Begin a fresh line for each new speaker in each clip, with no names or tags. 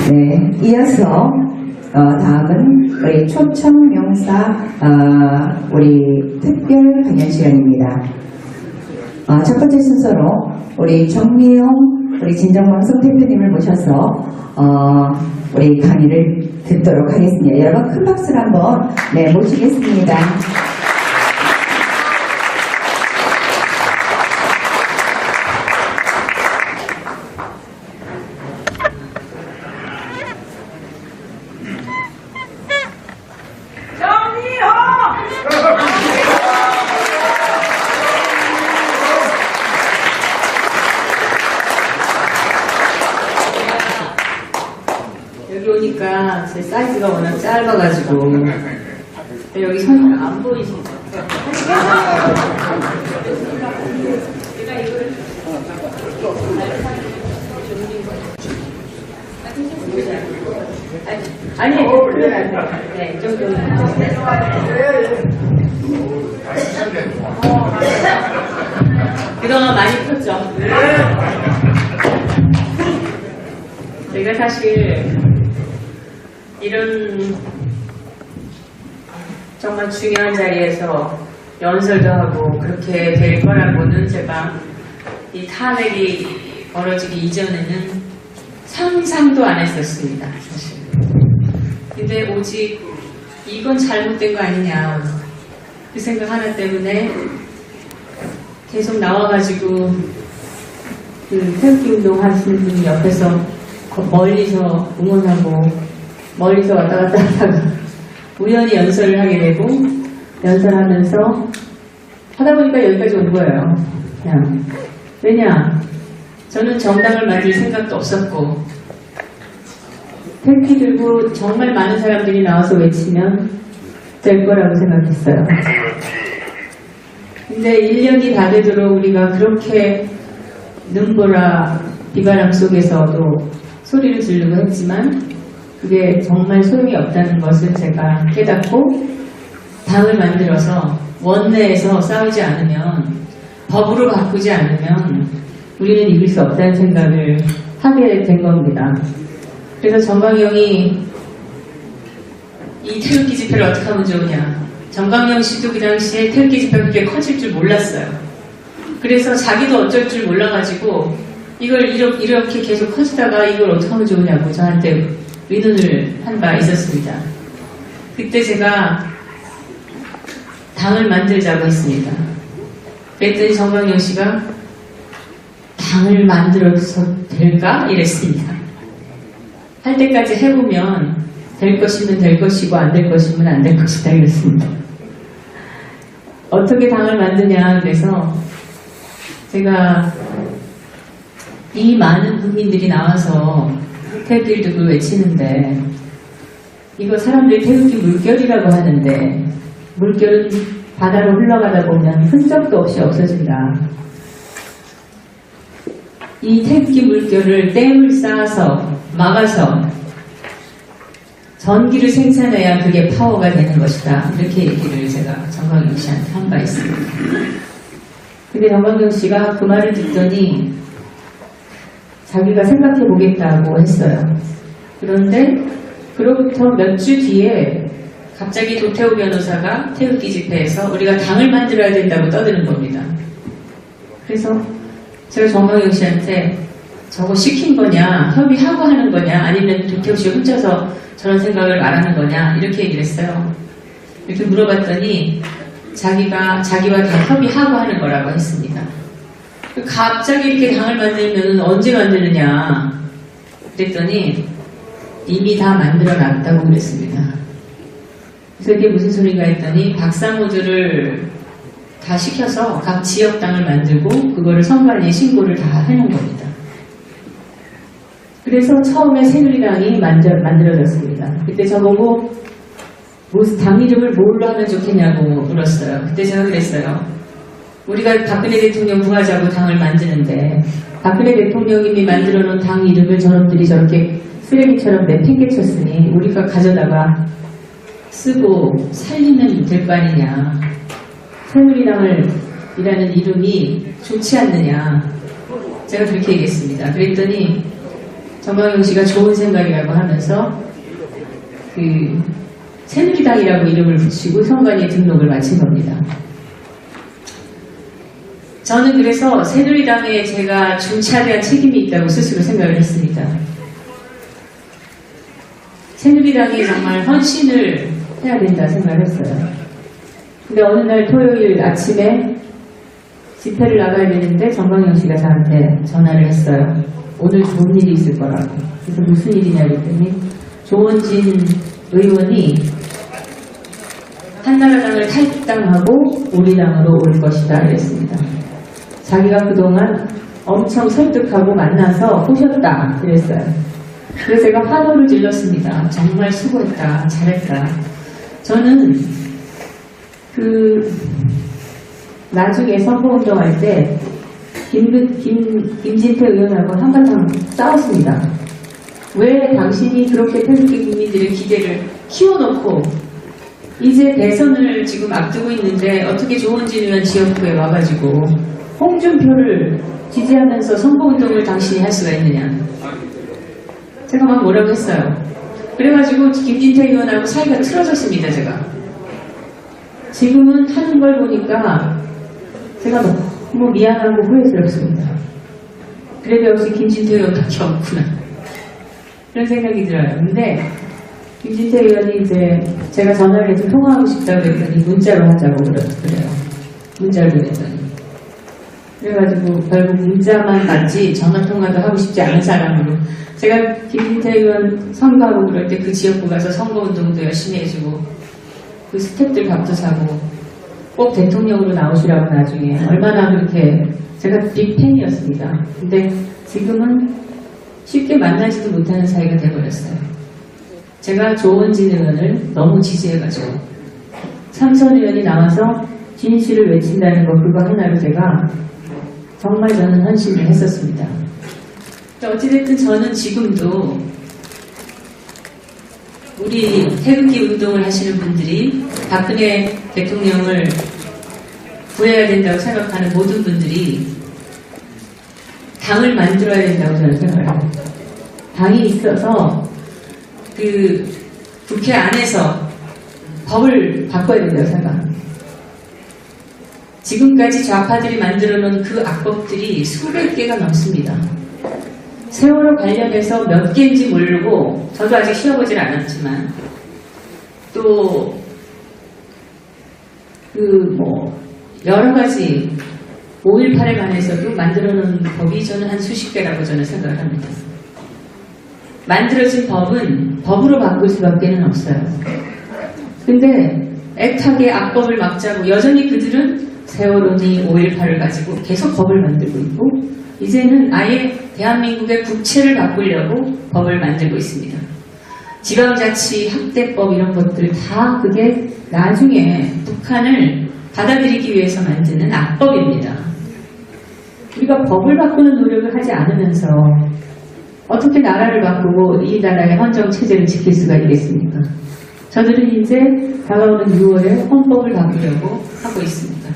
네, 이어서 다음은 우리 초청명사 우리 특별 강연 시간입니다. 첫 번째 순서로 우리 정미영 우리 진정방송 대표님을 모셔서 우리 강의를 듣도록 하겠습니다. 여러분 큰 박수를 한번 모시겠습니다.
여기 오니까 제 사이즈가 워낙 짧아가지고 여기 선생님 안 보이시죠? 제가 이걸 아니 네, 좀 그동안 많이 컸죠? 제가 사실 이런 정말 중요한 자리에서 연설도 하고 그렇게 될 거라고는 제가 이 탄핵이 벌어지기 이전에는 상상도 안 했었습니다, 사실. 근데 오직 이건 잘못된 거 아니냐 그 생각 하나 때문에 계속 나와가지고 그 태극기 운동 하시는 분이 옆에서 멀리서 응원하고 멀리서 왔다 갔다 하다가 우연히 연설을 하게 되고 연설하면서 하다 보니까 여기까지 온 거예요. 그냥 왜냐 저는 정당을 만들 생각도 없었고 태극기 들고 정말 많은 사람들이 나와서 외치면 될 거라고 생각했어요. 근데 1년이 다 되도록 우리가 그렇게 눈보라 비바람 속에서도 소리를 지르고 했지만 그게 정말 소용이 없다는 것을 제가 깨닫고 당을 만들어서 원내에서 싸우지 않으면 법으로 바꾸지 않으면 우리는 이길 수 없다는 생각을 하게 된 겁니다. 그래서 정광영이 이 태극기 집회를 어떻게 하면 좋으냐. 정광영 씨도 그 당시에 태극기 집회가 그렇게 커질 줄 몰랐어요. 그래서 자기도 어쩔 줄 몰라가지고 이걸 이렇게 계속 커지다가 이걸 어떻게 하면 좋으냐고 저한테 의논을 한 바 있었습니다. 그때 제가 당을 만들자고 했습니다. 그랬더니 정광영 씨가 당을 만들어서 될까? 이랬습니다. 할 때까지 해보면 될 것이면 될 것이고 안 될 것이면 안 될 것이다 이랬습니다. 어떻게 당을 만드냐 그래서 제가 이 많은 국민들이 나와서 태극기를 들고 외치는데 이거 사람들이 태극기 물결이라고 하는데 물결은 바다로 흘러가다 보면 흔적도 없이 없어진다. 이 태극기 물결을 댐을 쌓아서 막아서 전기를 생산해야 그게 파워가 되는 것이다. 이렇게 얘기를 제가 정광영 씨한테 한 바 있습니다. 근데 정광영 씨가 그 말을 듣더니 자기가 생각해 보겠다고 했어요. 그런데 그로부터 몇 주 뒤에 갑자기 도태우 변호사가 태극기 집회에서 우리가 당을 만들어야 된다고 떠드는 겁니다. 그래서 제가 정광영 씨한테 저거 시킨 거냐, 협의하고 하는 거냐, 아니면 도태우 씨 혼자서 저런 생각을 말하는 거냐 이렇게 얘기를 했어요. 이렇게 물어봤더니 자기와 다 협의하고 하는 거라고 했습니다. 갑자기 이렇게 당을 만들면 언제 만드느냐 그랬더니 이미 다 만들어 놨다고 그랬습니다. 그래서 이게 무슨 소리인가 했더니 박사모들을 다 시켜서 각 지역당을 만들고 그거를 선관위에 신고를 다 해놓은 겁니다. 그래서 처음에 새누리당이 만들어졌습니다. 그때 저보고 무슨 당 이름을 뭘로 하면 좋겠냐고 물었어요. 그때 제가 그랬어요. 우리가 박근혜 대통령 구하자고 당을 만드는데 박근혜 대통령님이 만들어 놓은 당 이름을 저놈들이 저렇게 쓰레기처럼 내팽개쳤으니 우리가 가져다가 쓰고 살리면 될 거 아니냐. 새누리당이라는 이름이 좋지 않느냐. 제가 그렇게 얘기했습니다. 그랬더니 정광용 씨가 좋은 생각이라고 하면서 새누리당이라고 이름을 붙이고 선관위에 등록을 마친 겁니다. 저는 그래서 새누리당에 제가 중차대한 책임이 있다고 스스로 생각을 했습니다. 새누리당이 정말 헌신을 해야 된다 생각을 했어요. 근데 어느 날 토요일 아침에 집회를 나가야 되는데 정광용 씨가 저한테 전화를 했어요. 오늘 좋은 일이 있을 거라고. 그래서 무슨 일이냐 그랬더니 조원진 의원이 한나라당을 탈당하고 우리 당으로 올 것이다 그랬습니다. 자기가 그동안 엄청 설득하고 만나서 꼬셨다 그랬어요. 그래서 제가 환호를 질렀습니다. 정말 수고했다. 잘했다. 저는 나중에 선거운동할 때 김진태 의원하고 한바탕 싸웠습니다. 왜 당신이 그렇게 태극기 국민들의 기대를 키워놓고 이제 대선을 지금 앞두고 있는데 어떻게 조원진 의원 지역구에 와가지고 홍준표를 지지하면서 선거운동을 당신이 할 수가 있느냐. 제가 막 뭐라고 했어요. 그래가지고 김진태 의원하고 사이가 틀어졌습니다. 제가 지금은 하는 걸 보니까 제가 너무 미안하고 후회스럽습니다. 그래도 역시 김진태 의원밖에 없구나 그런 생각이 들어요. 근데 김진태 의원이 이제 제가 전화를 해서 통화하고 싶다고 그랬더니 문자로 하자고 그래요. 문자를 보냈더니 그래가지고 결국 문자만 받지 전화통화도 하고 싶지 않은 사람으로 제가 김진태 의원 선거하고 그럴 때 그 지역구 가서 선거운동도 열심히 해주고 그 스태프들 밥도 사고 꼭 대통령으로 나오시라고 나중에 얼마나 그렇게 제가 빅팬이었습니다. 근데 지금은 쉽게 만나지도 못하는 사이가 돼버렸어요. 제가 조원진 의원을 너무 지지해가지고 삼선 의원이 나와서 진실을 외친다는 거 그거 하나로 제가 정말 저는 헌신을 했었습니다. 어찌됐든 저는 지금도 우리 태극기 운동을 하시는 분들이 박근혜 대통령을 구해야 된다고 생각하는 모든 분들이 당을 만들어야 된다고 저는 생각해요. 당이 있어서 그 국회 안에서 법을 바꿔야 된다고 생각합니다. 지금까지 좌파들이 만들어 놓은 그 악법들이 수백 개가 넘습니다. 세월호 관련해서 몇 개인지 모르고 저도 아직 쉬어보질 않았지만 또 여러 가지 5.18에 관해서도 만들어 놓은 법이 저는 한 수십 개라고 저는 생각을 합니다. 만들어진 법은 법으로 바꿀 수밖에 없어요. 근데 애타게 악법을 막자고 여전히 그들은 세월호니 5.18을 가지고 계속 법을 만들고 있고 이제는 아예 대한민국의 국채를 바꾸려고 법을 만들고 있습니다. 지방자치 학대법 이런 것들 다 그게 나중에 북한을 받아들이기 위해서 만드는 악법입니다. 우리가 법을 바꾸는 노력을 하지 않으면서 어떻게 나라를 바꾸고 이 나라의 헌정체제를 지킬 수가 있겠습니까? 저들은 이제 다가오는 6월에 헌법을 바꾸려고 하고 있습니다.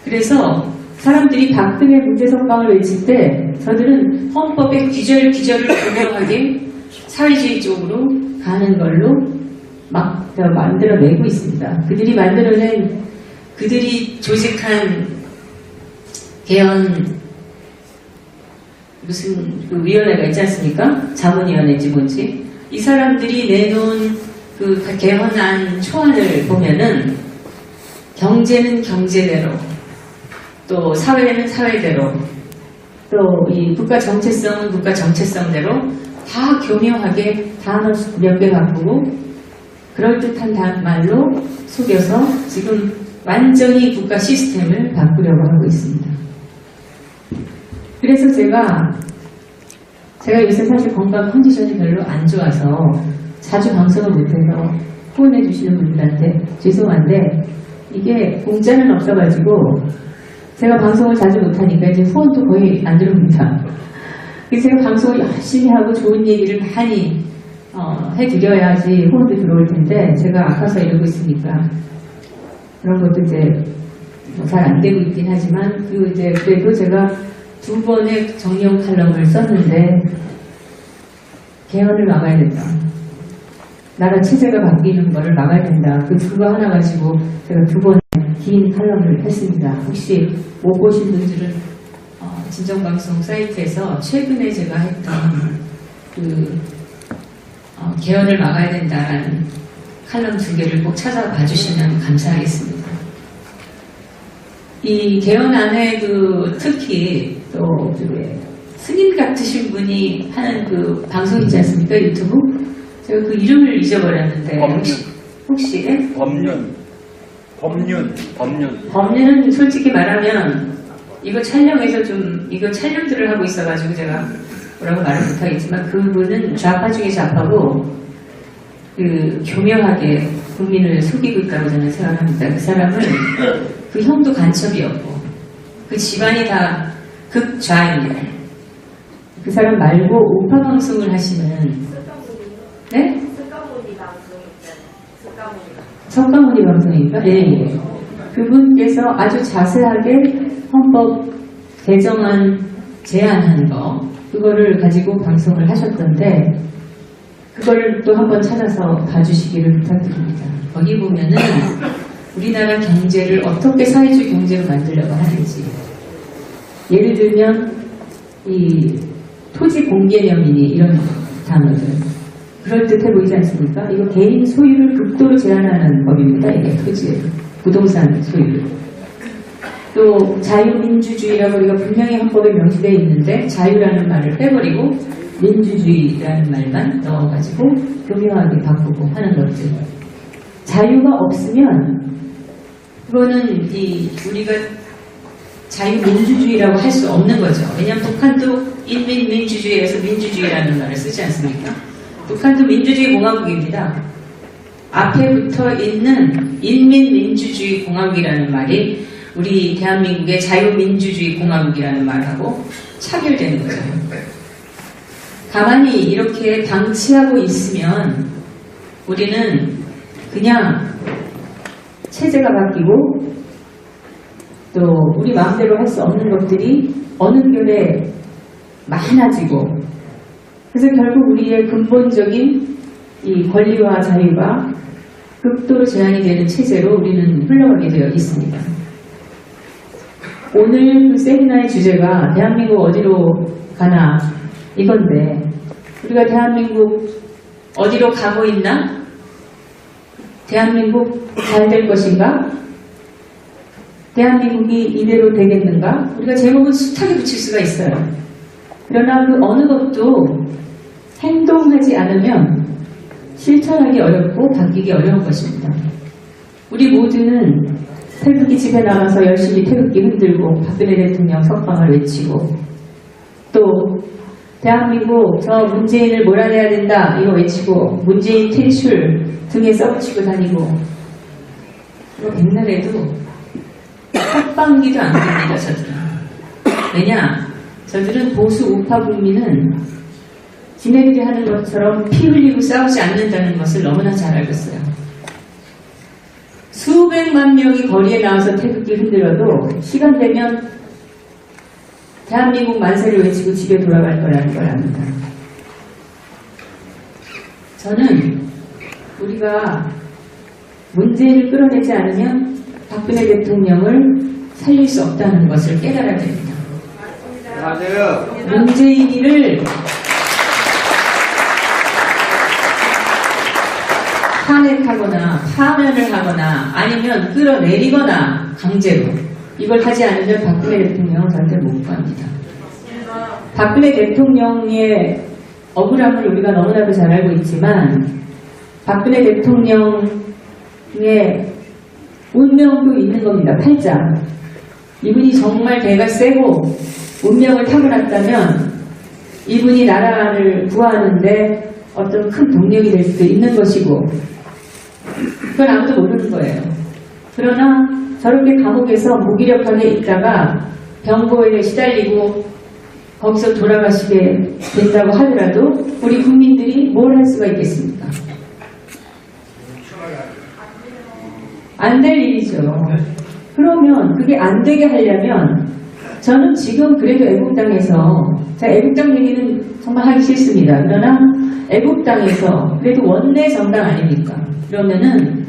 그래서 사람들이 박근혜 문제성방을 외칠 때 저들은 헌법의 귀절을 분명하게 사회주의 쪽으로 가는 걸로 막 만들어내고 있습니다. 그들이 조직한 개헌 무슨 그 위원회가 있지 않습니까? 자문위원회인지 뭔지 이 사람들이 내놓은 그 개헌안 초안을 보면은 경제는 경제대로 또 사회는 사회대로 또 이 국가 정체성은 국가 정체성대로 다 교묘하게 단어 몇 개 바꾸고 그럴듯한 말로 속여서 지금 완전히 국가 시스템을 바꾸려고 하고 있습니다. 그래서 제가 요새 사실 건강 컨디션이 별로 안 좋아서 자주 방송을 못해서 후원해 주시는 분들한테 죄송한데 이게 공짜는 없어가지고 제가 방송을 자주 못하니까 이제 후원도 거의 안 들어옵니다. 그래서 제가 방송을 열심히 하고 좋은 얘기를 많이 해드려야지 후원도 들어올 텐데 제가 아파서 이러고 있으니까 그런 것도 이제 잘 안 되고 있긴 하지만 그래도 제가 2번의 정리용 칼럼을 썼는데 개헌을 막아야 된다. 나라 체제가 바뀌는 거를 막아야 된다. 그거 하나 가지고 제가 2번의 긴 칼럼을 했습니다. 혹시 못 보신 분들은 진정방송 사이트에서 최근에 제가 했던 개헌을 막아야 된다라는 칼럼 2개를 꼭 찾아봐 주시면 감사하겠습니다. 이 개헌안에 특히 또 스님 같으신 분이 하는 그 방송 있지 않습니까? 유튜브? 제가 그 이름을 잊어버렸는데 혹시 법륜은 솔직히 말하면 이거 촬영해서 이거 촬영들을 하고 있어가지고 제가 뭐라고 말을 못하겠지만 그분은 좌파 중에 좌파고 교묘하게 국민을 속이고 있다고 저는 생각합니다. 그 사람은 그 형도 간첩이었고 그 집안이 다 극좌입니다. 그 사람 말고 우파 방송을 하시는 네? 석가모니 방송입니까? 네. 그분께서 아주 자세하게 헌법 개정안 제안한 거 그거를 가지고 방송을 하셨던데 그걸 또 한번 찾아서 봐주시기를 부탁드립니다. 거기 보면은 우리나라 경제를 어떻게 사회주의 경제로 만들려고 하는지 예를 들면 이 토지 공개념이니 이런 단어들 그럴듯해 보이지 않습니까? 이거 개인 소유를 극도로 제한하는 법입니다. 이게 토지의 부동산 소유를. 또 자유민주주의라고 우리가 분명히 헌법에 명시되어 있는데 자유라는 말을 빼버리고 민주주의라는 말만 넣어가지고 교묘하게 바꾸고 하는 것들. 자유가 없으면 그거는 우리가 자유민주주의라고 할 수 없는 거죠. 왜냐하면 북한도 인민민주주의에서 민주주의라는 말을 쓰지 않습니까? 북한도 민주주의 공화국입니다. 앞에 붙어 있는 인민민주주의 공화국이라는 말이 우리 대한민국의 자유민주주의 공화국이라는 말하고 차별되는 거죠. 가만히 이렇게 방치하고 있으면 우리는 그냥 체제가 바뀌고 또 우리 마음대로 할 수 없는 것들이 어느 결에 많아지고 그래서 결국 우리의 근본적인 이 권리와 자유가 극도로 제한이 되는 체제로 우리는 흘러가게 되어 있습니다. 오늘 그 세미나의 주제가 대한민국 어디로 가나 이건데 우리가 대한민국 어디로 가고 있나? 대한민국 잘 될 것인가? 대한민국이 이대로 되겠는가? 우리가 제목은 숱하게 붙일 수가 있어요. 그러나 그 어느 것도 행동하지 않으면 실천하기 어렵고 바뀌기 어려운 것입니다. 우리 모두는 태극기 집회 나가서 열심히 태극기 흔들고 박근혜 대통령 석방을 외치고 또 대한민국 저 문재인을 몰아내야 된다 이거 외치고 문재인 티슈를 등에 써붙이고 다니고 이거 백날에도 헛방귀도 안 됩니다. 저들은. 왜냐? 저들은 보수 우파 국민은 지네들이 하는 것처럼 피 흘리고 싸우지 않는다는 것을 너무나 잘 알고 있어요. 수백만 명이 거리에 나와서 태극기 흔들어도 시간 되면 대한민국 만세를 외치고 집에 돌아갈 거라는 걸 압니다. 저는 우리가 문재인을 끌어내지 않으면 박근혜 대통령을 살릴 수 없다는 것을 깨달아야 됩니다.
맞아요.
문재인이를 탄핵하거나 파면을 하거나 아니면 끌어내리거나 강제로 이걸 하지 않으면 박근혜 대통령은 절대 못 갑니다. 박근혜 대통령의 억울함을 우리가 너무나도 잘 알고 있지만 박근혜 대통령의 운명도 있는 겁니다. 팔자. 이분이 정말 대가 세고 운명을 타고났다면 이분이 나라를 구하는데 어떤 큰 동력이 될 수도 있는 것이고 그건 아무도 모르는 거예요. 그러나 저렇게 감옥에서 무기력하게 있다가 병고에 시달리고 거기서 돌아가시게 된다고 하더라도 우리 국민들이 뭘 할 수가 있겠습니까? 안 될 일이죠. 그러면 그게 안 되게 하려면 저는 지금 그래도 애국당에서, 자, 애국당 얘기는 정말 하기 싫습니다. 그러나 애국당에서 그래도 원내 정당 아닙니까? 그러면은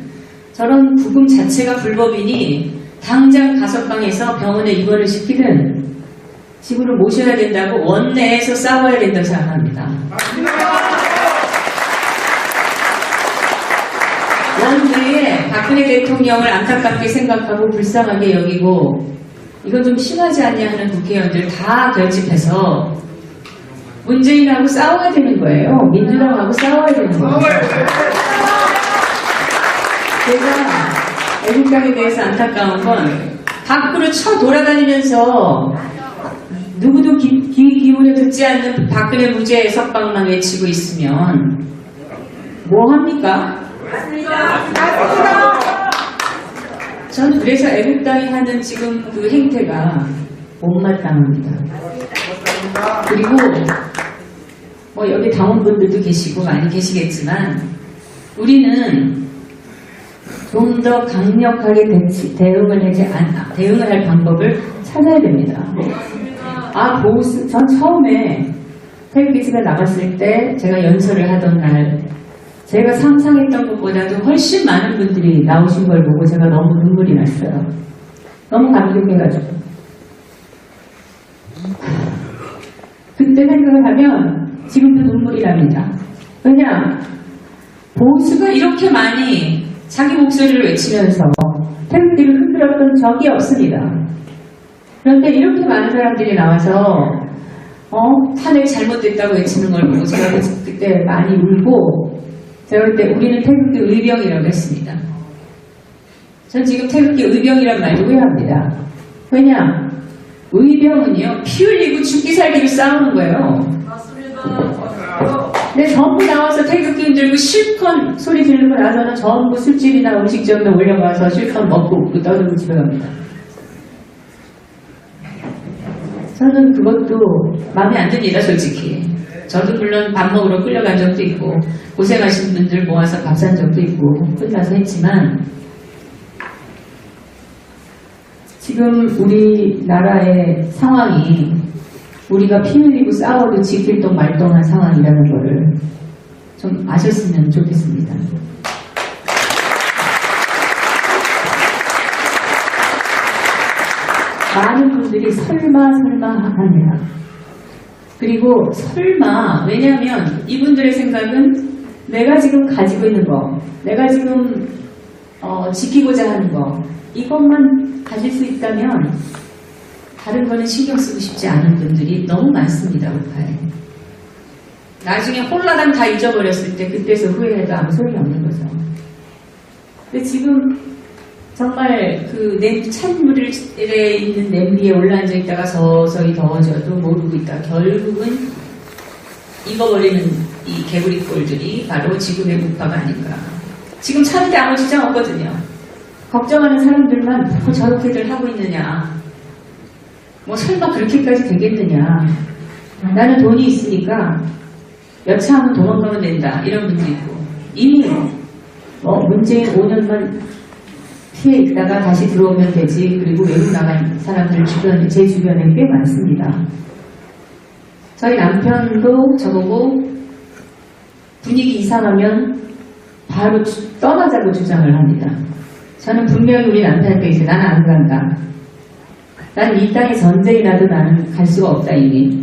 저런 부금 자체가 불법이니 당장 가석방에서 병원에 입원을 시키든 집으로 모셔야 된다고 원내에서 싸워야 된다고 생각합니다. 원내에 박근혜 대통령을 안타깝게 생각하고 불쌍하게 여기고 이건 좀 심하지 않냐 하는 국회의원들 다 결집해서 문재인하고 싸워야 되는 거예요. 민주당하고 싸워야 되는 거예요. 제가 애국당에 대해서 안타까운 건 밖으로 쳐 돌아다니면서 누구도 귀 기울여 듣지 않는 박근혜 무죄 석방만 외치고 있으면 뭐 합니까? 저는 그래서 애국당이 하는 지금 그 행태가 못마땅합니다. 그리고 뭐 여기 당원분들도 계시고 많이 계시겠지만 우리는 좀 더 강력하게 대응을 할 방법을 찾아야 됩니다. 보수, 전 처음에 태극기 집에 나갔을 때 제가 연설을 하던 날 제가 상상했던 것보다도 훨씬 많은 분들이 나오신 걸 보고 제가 너무 눈물이 났어요. 너무 감격해가지고. 그때 생각을 하면 지금도 눈물이 납니다. 왜냐? 보수가 이렇게 많이 자기 목소리를 외치면서 태극기를 흔들었던 적이 없습니다. 그런데 이렇게 많은 사람들이 나와서 탄핵 잘못됐다고 외치는 걸 보고 제가 그때 많이 울고 제가 그때 우리는 태극기 의병이라고 했습니다. 전 지금 태극기 의병이란 말도 후회합니다. 왜냐? 의병은요, 피 흘리고 죽기 살기로 싸우는 거예요. 근데 전부 나와서 태극기 흔들고 실컷 소리 지르고 나서는 전부 술집이나 음식점에 올려가서 실컷 먹고 웃고 떠들고 집에 갑니다. 저는 그것도 마음에 안 듭니다, 솔직히. 저도 물론 밥 먹으러 끌려간 적도 있고 고생하신 분들 모아서 밥 산 적도 있고 끝나서 했지만 지금 우리나라의 상황이 우리가 피 흘리고 싸워도 지킬동 말동한 상황이라는 거를 좀 아셨으면 좋겠습니다. 많은 분들이 설마 합니다. 그리고 설마, 왜냐하면 이분들의 생각은 내가 지금 가지고 있는 거, 내가 지금 지키고자 하는 거, 이것만 가질 수 있다면 다른 거는 신경 쓰고 싶지 않은 분들이 너무 많습니다. 우파에. 나중에 홀라당 다 잊어버렸을 때 그때서 후회해도 아무 소용이 없는 거죠. 근데 지금 정말 그 찬물에 있는 냄비에 올라앉아 있다가 서서히 더워져도 모르고 있다. 결국은 익어버리는 이 개구리꼴들이 바로 지금의 우파가 아닌가. 지금 차는데 아무 지장 없거든요. 걱정하는 사람들만 뭐 저렇게들 하고 있느냐. 뭐 설마 그렇게까지 되겠느냐. 나는 돈이 있으니까 여차하면 도망가면 된다. 이런 분도 있고. 이미 문재인 5년만 피해 있다가 다시 들어오면 되지. 그리고 외국 나간 사람들 제 주변에 꽤 많습니다. 저희 남편도 저보고 분위기 이상하면 바로 떠나자고 주장을 합니다. 저는 분명히 우리 남편한테 이제 나는 안 간다. 나는 이 땅에 전쟁이 나도 나는 갈 수가 없다 이미.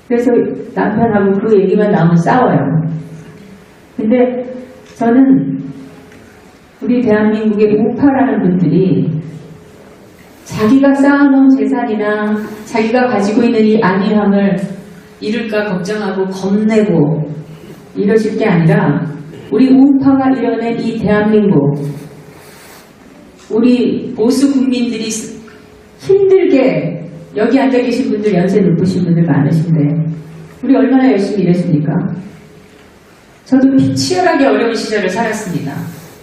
그래서 남편하고 그 얘기만 나오면 싸워요. 근데 저는 우리 대한민국의 우파라는 분들이 자기가 쌓아놓은 재산이나 자기가 가지고 있는 이 안일함을 잃을까 걱정하고 겁내고 이러실 게 아니라 우리 우파가 이뤄낸 이 대한민국, 우리 보수 국민들이 힘들게 여기 앉아 계신 분들 연세 높으신 분들 많으신데 우리 얼마나 열심히 일했습니까? 저도 치열하게 어려운 시절을 살았습니다.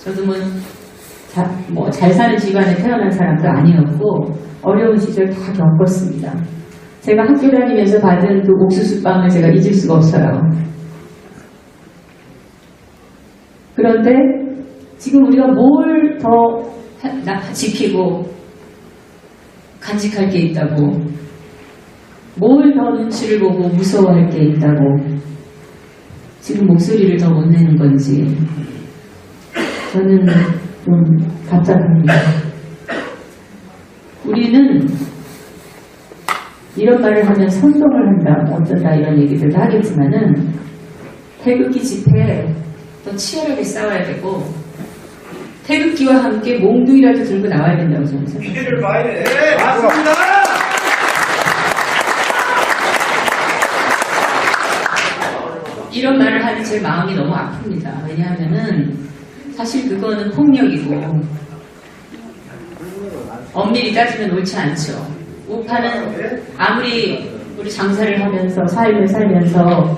저도 뭐 잘 사는 집안에 태어난 사람도 아니었고 어려운 시절 다 겪었습니다. 제가 학교 다니면서 받은 그 옥수수빵을 제가 잊을 수가 없어요. 그런데 지금 우리가 뭘 더 지키고 간직할 게 있다고, 뭘 더 눈치를 보고 무서워할 게 있다고 지금 목소리를 더 못 내는 건지 저는 좀 답답합니다. 우리는 이런 말을 하면 선동을 한다, 어쩐다 이런 얘기들도 하겠지만은 태극기 집회에 더 치열하게 싸워야 되고 태극기와 함께 몽둥이라도 들고 나와야 된다고 저는 생각합니다.
기회를 봐야 돼. 네, 맞습니다.
이런 말을 하는 제 마음이 너무 아픕니다. 왜냐하면은 사실 그거는 폭력이고 엄밀히 따지면 옳지 않죠. 우파는 아무리 우리 장사를 하면서 삶을 살면서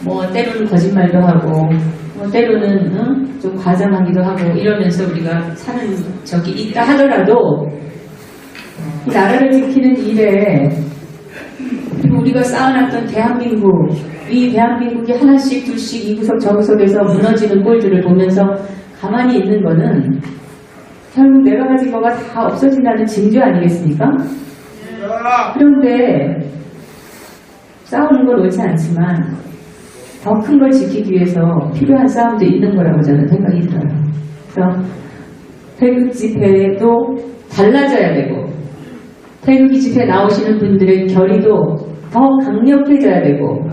뭐 때로는 거짓말도 하고 뭐 때로는 좀 과장하기도 하고 이러면서 우리가 사는 적이 있다 하더라도 이 나라를 지키는 일에 그리고 우리가 쌓아놨던 대한민국, 이 대한민국이 하나씩 둘씩 이 구석 저 구석에서 무너지는 꼴들을 보면서 가만히 있는 거는 결국 내가 가진 거가 다 없어진다는 징조 아니겠습니까? 그런데 싸우는 건 옳지 않지만 더 큰 걸 지키기 위해서 필요한 싸움도 있는 거라고 저는 생각이 들어요. 그래서 태극 집회도 달라져야 되고 태극기 집회 나오시는 분들의 결의도 더 강력해져야 되고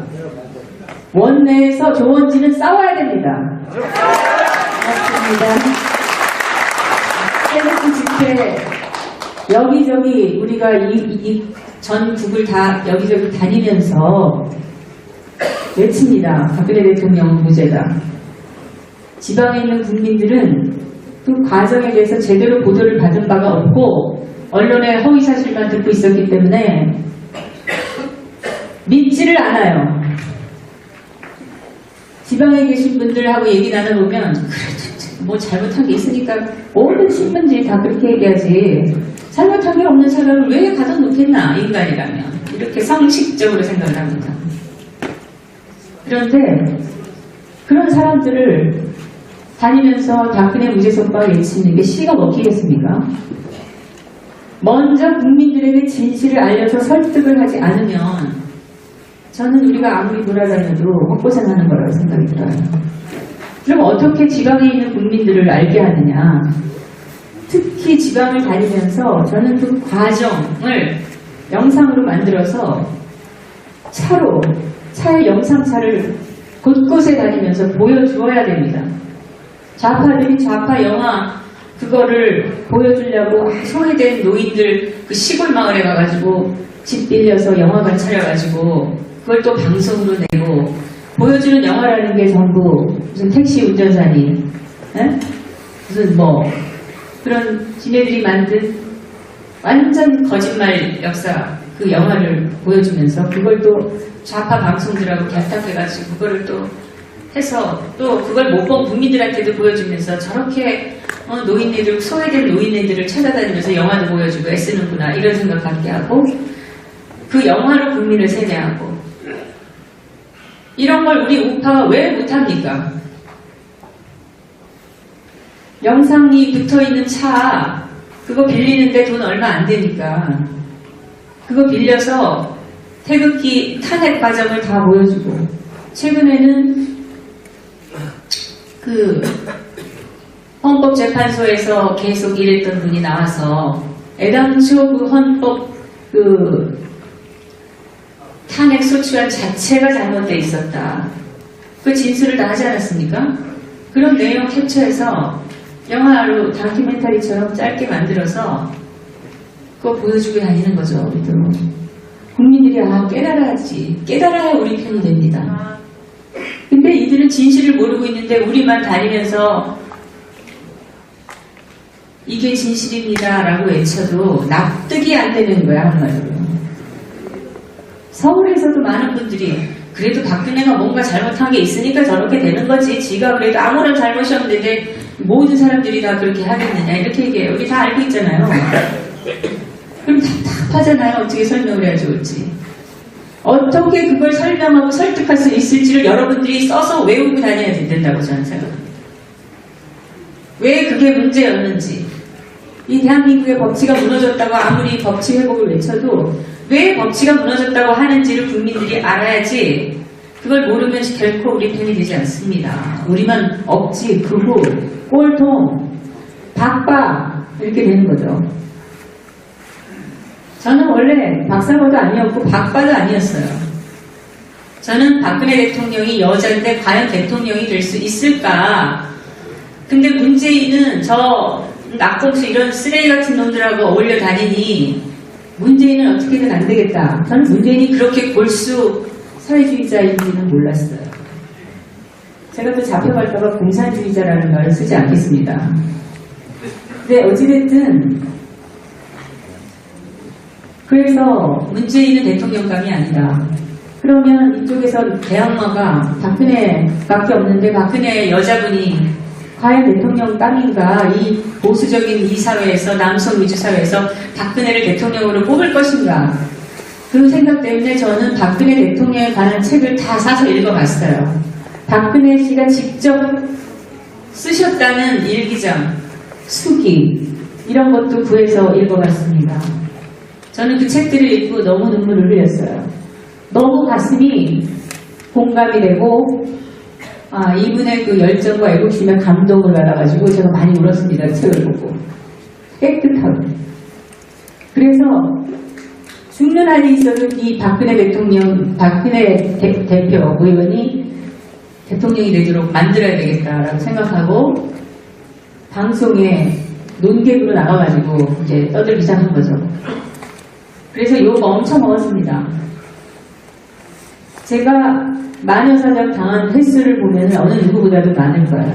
원내에서 조원지는 싸워야 됩니다. 맞습니다. 태극기 집회 여기저기 우리가 이 전국을 다 여기저기 다니면서 외칩니다. 박근혜 대통령 무죄다. 지방에 있는 국민들은 그 과정에 대해서 제대로 보도를 받은 바가 없고 언론의 허위사실만 듣고 있었기 때문에 믿지를 않아요. 지방에 계신 분들하고 얘기 나눠보면 그래도 뭐 잘못한 게 있으니까 모든 신문들이 다 그렇게 얘기하지 잘못한 게 없는 사람을 왜 가둬 놓겠나 인간이라면 이렇게 상식적으로 생각을 합니다. 그런데 그런 사람들을 다니면서 박근혜 무죄 석방을 외치는 게 시가 먹히겠습니까? 먼저 국민들에게 진실을 알려서 설득을 하지 않으면 저는 우리가 아무리 돌아다녀도 헛고생하는 거라고 생각이 들어요. 그럼 어떻게 지방에 있는 국민들을 알게 하느냐? 특히 지방을 다니면서 저는 그 과정을 영상으로 만들어서 차의 영상차를 곳곳에 다니면서 보여주어야 됩니다. 좌파들이 좌파 영화 그거를 보여주려고 소외된 노인들 그 시골 마을에 가가지고 집 빌려서 영화관 차려가지고 그걸 또 방송으로 내고 보여주는 영화라는 게 전부 무슨 택시 운전사니 무슨 뭐 그런 지네들이 만든 완전 거짓말 역사 그 영화를 보여주면서 그걸 또 좌파 방송들하고 결탁해가지고 그거를 또 해서 또 그걸 못 본 국민들한테도 보여주면서 저렇게 노인네들 소외된 노인네들을 찾아다니면서 영화도 보여주고 애쓰는구나 이런 생각 갖게 하고 그 영화로 국민을 세뇌하고 이런 걸 우리 우파가 왜 못합니까? 영상이 붙어있는 차 그거 빌리는데 돈 얼마 안 되니까 그거 빌려서 태극기 탄핵 과정을 다 보여주고 최근에는 그 헌법재판소에서 계속 일했던 분이 나와서 애당초 그 헌법 그 탄핵 소추안 자체가 잘못되어 있었다. 그 진술을 다 하지 않았습니까? 그런 내용 캡처해서 영화로 다큐멘터리처럼 짧게 만들어서 그거 보여주고 다니는 거죠. 우리도. 국민들이 깨달아야지. 깨달아야 우리 편이 됩니다. 근데 이들은 진실을 모르고 있는데 우리만 다니면서 이게 진실입니다 라고 외쳐도 납득이 안 되는 거야 한마디로. 서울에서도 많은 분들이 그래도 박근혜가 뭔가 잘못한 게 있으니까 저렇게 되는 거지 지가 그래도 아무런 잘못이 없는데 모든 사람들이 다 그렇게 하겠느냐 이렇게 얘기해요. 우리 다 알고 있잖아요. 그럼 답답하죠. 답답하잖아요. 어떻게 설명을 해야 좋을지. 어떻게 그걸 설명하고 설득할 수 있을지를 여러분들이 써서 외우고 다녀야 된다고 저는 생각합니다. 왜 그게 문제였는지, 이 대한민국의 법치가 무너졌다고 아무리 법치 회복을 외쳐도 왜 법치가 무너졌다고 하는지를 국민들이 알아야지. 그걸 모르면 결코 우리 편이 되지 않습니다. 우리만 억지, 극우, 꼴통, 박박 이렇게 되는 거죠. 저는 원래 박사모도 아니었고 박바도 아니었어요. 저는 박근혜 대통령이 여자인데 과연 대통령이 될 수 있을까? 근데 문재인은 저 낙동수 이런 쓰레기 같은 놈들하고 어울려 다니니 문재인은 어떻게든 안 되겠다. 저는 문재인이 그렇게 골수 사회주의자인지는 몰랐어요. 제가 또 잡혀갈까봐 공산주의자라는 말을 쓰지 않겠습니다. 근데 어찌됐든 그래서 문재인은 대통령감이 아니다. 그러면 이쪽에서 대항마가 박근혜밖에 없는데 박근혜 여자분이 과연 대통령감인가? 이 보수적인 이 사회에서, 남성 위주 사회에서 박근혜를 대통령으로 뽑을 것인가? 그 생각 때문에 저는 박근혜 대통령에 관한 책을 다 사서 읽어봤어요. 박근혜 씨가 직접 쓰셨다는 일기장, 수기 이런 것도 구해서 읽어봤습니다. 저는 그 책들을 읽고 너무 눈물을 흘렸어요. 너무 가슴이 공감이 되고 이분의 그 열정과 애국심에 감동을 받아가지고 제가 많이 울었습니다. 책을 보고. 깨끗하고. 그래서 죽는 한이 있어도 이 박근혜 대통령, 박근혜 대표 의원이 대통령이 되도록 만들어야 되겠다라고 생각하고 방송에 논객으로 나가가지고 이제 떠들기 시작한 거죠. 그래서 욕 엄청 먹었습니다. 제가 마녀사냥 당한 횟수를 보면 어느 누구보다도 많을 거예요.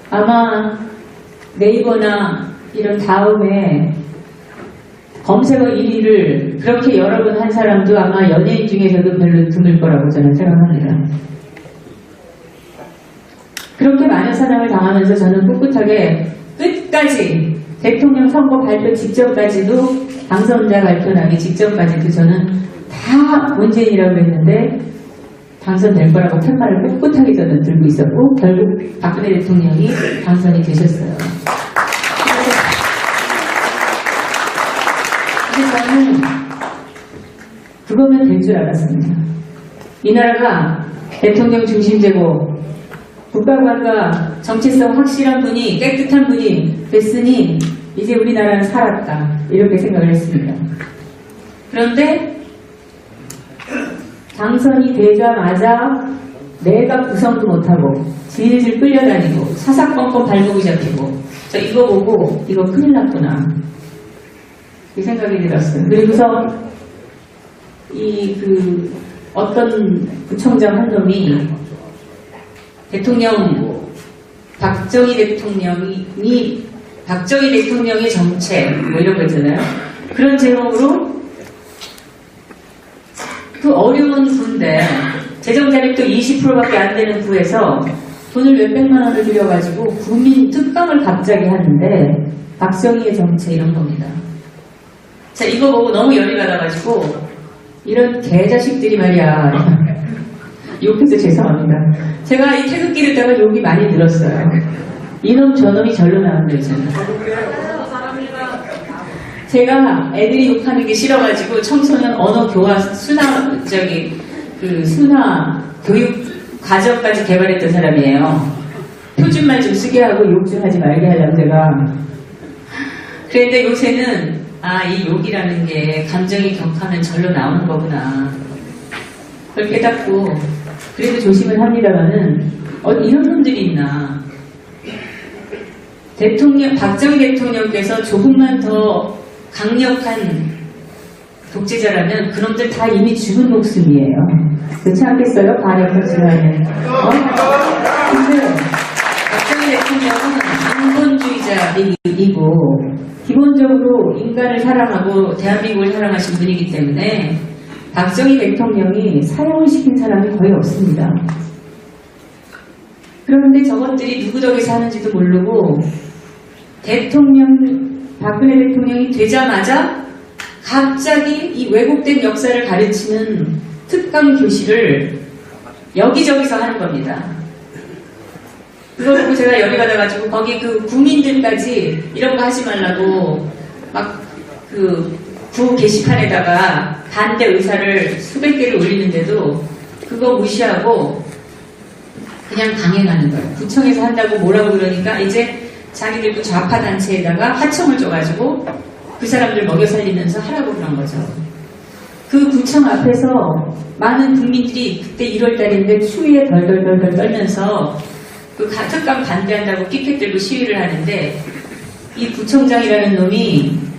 아마 네이버나 이런 다음에 검색어 1위를 그렇게 여러 번 한 사람도 아마 연예인 중에서도 별로 드물 거라고 저는 생각합니다. 그렇게 마녀사냥을 당하면서 저는 꿋꿋하게 끝까지 대통령 선거 발표 직전까지도 당선자 발표나기 직전까지도 저는 다 문재인이라고 했는데 당선될 거라고 팻말을 꿋꿋하게 저는 들고 있었고 결국 박근혜 대통령이 당선이 되셨어요. 그래서 저는 그거면 될 줄 알았습니다. 이 나라가 대통령 중심제고 국가관과 정체성 확실한 분이, 깨끗한 분이 됐으니 이제 우리나라는 살았다 이렇게 생각을 했습니다. 그런데 당선이 되자마자 내가 구성도 못하고 질질 끌려다니고 사사건건 발목이 잡히고 저 이거 보고 이거 큰일 났구나 이 생각이 들었어요. 그리고서 어떤 구청장 한 놈이 박정희 대통령의 정책 뭐 이런 거 있잖아요. 그런 제목으로 그 어려운 구인데 재정자립도 20%밖에 안 되는 구에서 돈을 몇백만 원을 들여가지고 국민 특강을 갑자기 하는데 박정희의 정책 이런 겁니다. 자, 이거 보고 너무 열이 받아가지고 이런 개자식들이 말이야 욕해서 죄송합니다. 제가 이 태극기를 따가 욕이 많이 늘었어요. 이놈 저놈이 절로 나온다 했잖아요. 제가 애들이 욕하는 게 싫어가지고 청소년 언어 교화 순화 교육 과정까지 개발했던 사람이에요. 표준말 좀 쓰게 하고 욕 좀 하지 말게 하려고 제가. 그런데 요새는 이 욕이라는 게 감정이 격하면 절로 나오는 거구나. 그걸 깨닫고 그래도 조심을 합니다만은 이런 놈들이 있나. 박정희 대통령께서 조금만 더 강력한 독재자라면 그놈들 다 이미 죽은 목숨이에요. 그렇지 않겠어요? 반역하지만은. 근데 박정희 대통령은 인본주의자이고 기본적으로 인간을 사랑하고 대한민국을 사랑하신 분이기 때문에 박정희 대통령이 사형을 시킨 사람이 거의 없습니다. 그런데 저것들이 누구 덕에 사는지도 모르고 박근혜 대통령이 되자마자 갑자기 이 왜곡된 역사를 가르치는 특강 교실을 여기저기서 하는 겁니다. 그거 보고 제가 열이 받아가지고 거기 그 구민들까지 이런 거 하지 말라고 막 그 구 게시판에다가 반대 의사를 수백 개를 올리는데도 그거 무시하고 그냥 강행하는 거예요. 구청에서 한다고 뭐라고 그러니까 이제 자기들도 좌파 단체에다가 하청을 줘가지고 그 사람들 먹여 살리면서 하라고 그런 거죠. 그 구청 앞에서 많은 국민들이 그때 1월 달인데 추위에 덜덜덜덜 떨면서 그 특강 반대한다고 피켓 들고 시위를 하는데 이 구청장이라는 놈이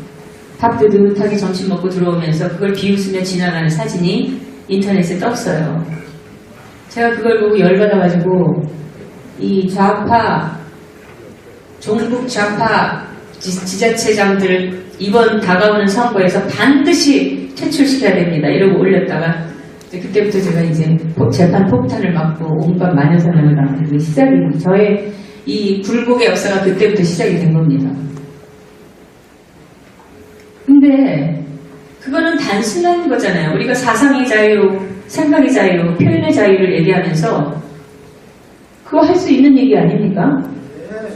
밥 뜨뜻하게 점심 먹고 들어오면서 그걸 비웃으며 지나가는 사진이 인터넷에 떴어요. 제가 그걸 보고 열받아가지고 이 좌파 종북 좌파 지자체장들 이번 다가오는 선거에서 반드시 퇴출시켜야 됩니다. 이러고 올렸다가 그때부터 제가 이제 재판 폭탄을 맞고 온갖 마녀사냥을 당하고 시작이 저의 이 굴복의 역사가 그때부터 시작이 된 겁니다. 근데 그거는 단순한 거잖아요. 우리가 사상의 자유, 생각의 자유, 표현의 자유를 얘기하면서 그거 할 수 있는 얘기 아닙니까?